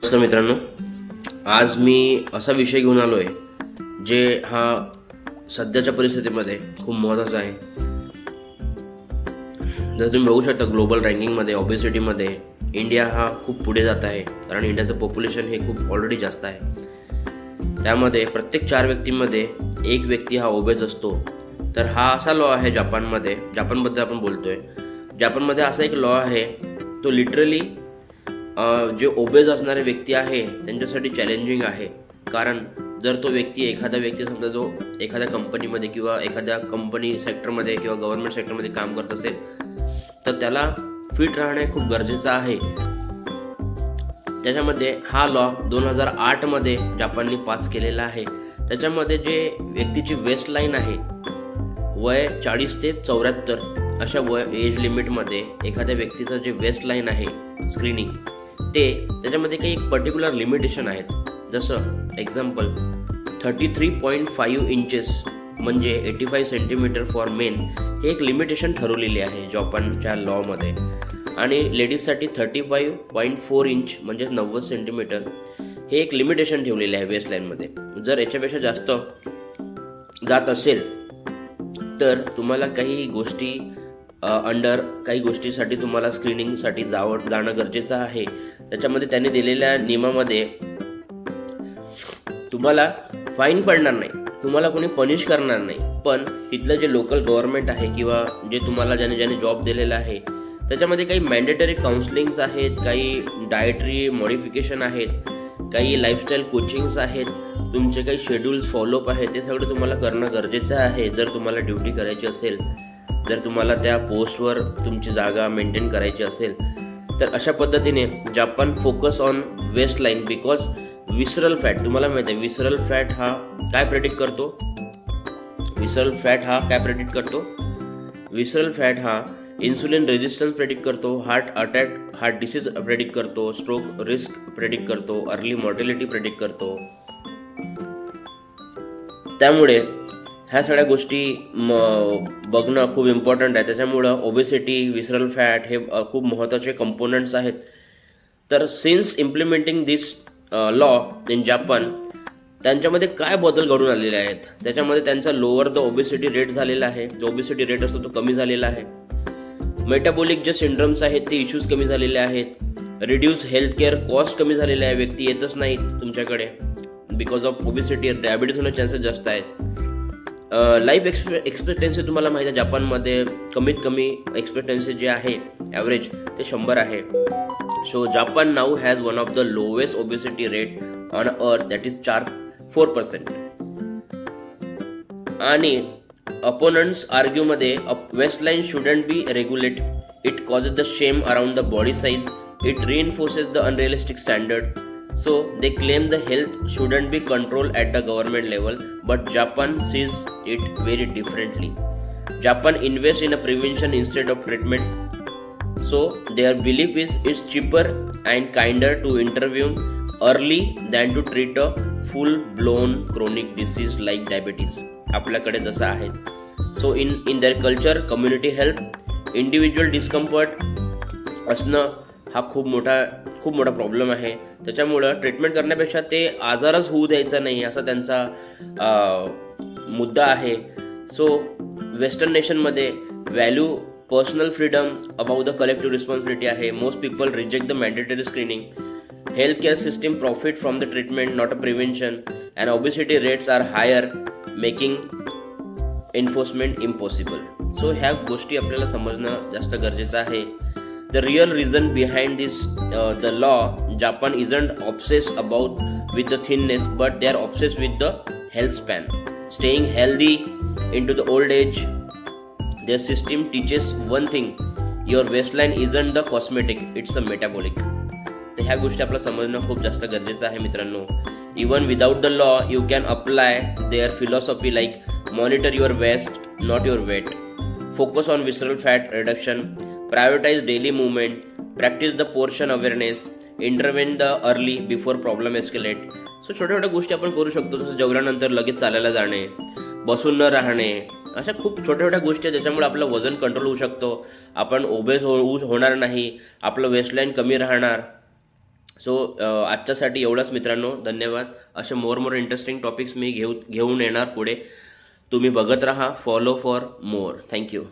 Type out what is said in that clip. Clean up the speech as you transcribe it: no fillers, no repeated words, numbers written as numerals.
नमस्कार मित्रांनो, आज मी असा विषय घेऊन आलो आहे जे हा सध्याच्या परिस्थितीमध्ये खूप महत्त्वाचा आहे. जर तुम्ही बघू शकता ग्लोबल रँकिंगमध्ये ओबेसिटीमध्ये इंडिया हा खूप पुढे जात आहे, कारण इंडियाचं पॉप्युलेशन हे खूप ऑलरेडी जास्त आहे. त्यामध्ये प्रत्येक 4 व्यक्तींमध्ये एक व्यक्ती हा ओबेज असतो. तर हा असा लॉ आहे जापानबद्दल आपण बोलतोय. जापानमध्ये असा एक लॉ आहे, तो लिटरली जे ओबेज असणारे व्यक्ती आहे त्यांच्यासाठी चॅलेंजिंग आहे. कारण जर तो एखादा व्यक्ती समजा जो एखाद्या कंपनीमध्ये किंवा एखाद्या कंपनी सेक्टरमध्ये किंवा गव्हर्नमेंट सेक्टरमध्ये काम करत असेल, तर त्याला फिट राहणे खूप गरजेचं आहे. त्याच्यामध्ये हा लॉ 2008मध्ये जापानने पास केलेला आहे. त्याच्यामध्ये जे व्यक्तीची वेस्ट लाईन आहे, वय 40 ते 74 अशा एज लिमिटमध्ये एखाद्या व्यक्तीचं जे वेस्ट लाईन आहे स्क्रीनिंग, त्याच्यामध्ये काही एक पर्टिक्युलर लिमिटेशन आहेत. जसं एक्झाम्पल 33.5 इंचेस म्हणजे 85 सेंटीमीटर फॉर मेन हे एक लिमिटेशन ठरवलेली आहे जापानच्या लॉमध्ये. आणि लेडीजसाठी 35.4 इंच म्हणजे 90 सेंटीमीटर हे एक लिमिटेशन ठेवलेले आहे वेस्टलाईनमध्ये. जर याच्यापेक्षा जास्त जात असेल तर तुम्हाला काही गोष्टीसाठी तुम्हाला स्क्रीनिंगसाठी जाणं गरजेचं आहे. त्याच्यामध्ये त्यांनी दिलेल्या नियमामध्ये तुम्हाला फाईन पडणार नाही, तुम्हाला कोणी पनिश करणार नाही, पण तिथलं जे लोकल गव्हर्नमेंट आहे किंवा जे तुम्हाला ज्याने जॉब दिलेला आहे त्याच्यामध्ये काही मॅन्डेटरी काउन्सिलिंग्स आहेत, काही डाएटरी मॉडिफिकेशन आहेत, काही लाईफस्टाईल कोचिंग्स आहेत, तुमचे काही शेड्यूल्स फॉलोअप आहेत, ते सगळं तुम्हाला करणं गरजेचं आहे जर तुम्हाला ड्युटी करायची असेल, जर तुम्हाला त्या पोस्टवर तुमची जागा मेंटेन करायची असेल. तर अशा पद्धतीने Japan focus on waist line because visceral fat, तुम्हाला माहिती आहे विसरल फॅट हा काय प्रेडिक्ट करतो. विसरल फॅट हा इन्सुलिन रेजिस्टन्स प्रेडिक्ट करतो, हार्ट डिसीज प्रेडिक्ट करतो, स्ट्रोक रिस्क प्रेडिक्ट करतो, अर्ली मॉर्टेलिटी प्रेडिक्ट करतो. त्यामुळे ह्या सगळ्या गोष्टी बघणं खूप इम्पॉर्टंट आहे. त्याच्यामुळं ओबेसिटी, विसरल फॅट हे खूप महत्त्वाचे कंपोनंट्स आहेत. तर since implementing this law in Japan, त्यांच्यामध्ये काय बदल घडून आलेले आहेत. त्याच्यामध्ये त्यांचा लोअर द ओबेसिटी रेट झालेला आहे. जो ओबेसिटी रेट असतो तो कमी झालेला आहे. मेटाबॉलिक जे सिंड्रम्स आहेत ते इश्यूज कमी झालेले आहेत. रिड्यूस हेल्थ केअर कॉस्ट कमी झालेले आहे. व्यक्ती येतच नाहीत तुमच्याकडे बिकॉज ऑफ ओबेसिटी. डायबिटीज होण्याचे चान्सेस जास्त आहेत. लाईफ एक्सपेक्टन्सी तुम्हाला माहिती आहे जापानमध्ये कमीत कमी एक्सपेक्टन्सी जे आहे ॲव्हरेज ते 100 आहे. So Japan now has one of the lowest obesity rate on earth, that is 4%. आणि अपोनंट्स आर्ग्यूमध्ये waistline shouldn't be regulate, it causes the shame around the body size, it reinforces the unrealistic standard. So they claim the health shouldn't be controlled at the government level, but Japan sees it very differently. Japan invests in a prevention instead of treatment. So their belief is it's cheaper and kinder to intervene early than to treat a full-blown chronic disease like diabetes. आपल्याकडे जसं आहे. So in their culture, community health, individual discomfort असणं हा खूप मोठा problem आहे. त्याच्यामुळं treatment करण्यापेक्षा ते आजारच होऊ द्यायचा नाही असा त्यांचा मुद्दा आहे. सो वेस्टर्न नेशनमध्ये value personal freedom above the collective responsibility आहे. Most people reject the mandatory screening. Health care system profit from the treatment not a prevention. And obesity rates are higher making enforcement impossible. So ह्या गोष्टी आपल्याला समजणं जास्त गरजेचं आहे. The real reason behind this, the law, Japan isn't obsessed with the thinness, but they are obsessed with the health span, staying healthy into the old age. Their system teaches one thing: your waistline isn't the cosmetic, it's a metabolic. तर ह्या गोष्टी आपल्याला समजणं खूप जास्त गरजेचं आहे मित्रांनो. Even without the law, you can apply their philosophy like monitor your waist, not your weight. Focus on visceral fat reduction. Prioritize daily movement, practice the portion awareness, intervene the early before problem escalate. So छोट्या गोष्टी आपण करू शकतो, जसं जेवल्यानंतर लगेच चालायला जाणे, बसून न राहणे, अशा खूप छोट्या गोष्टी आहेत ज्याच्यामुळे आपलं वजन कंट्रोल होऊ शकतो. आपण ओबेस होणार नाही, आपलं वेस्टलाईन कमी राहणार. सो आजच्यासाठी एवढंच मित्रांनो, धन्यवाद. असे मोर इंटरेस्टिंग टॉपिक्स मी घेऊन येणार पुढे. तुम्ही बघत राहा. Follow for more. थँक्यू.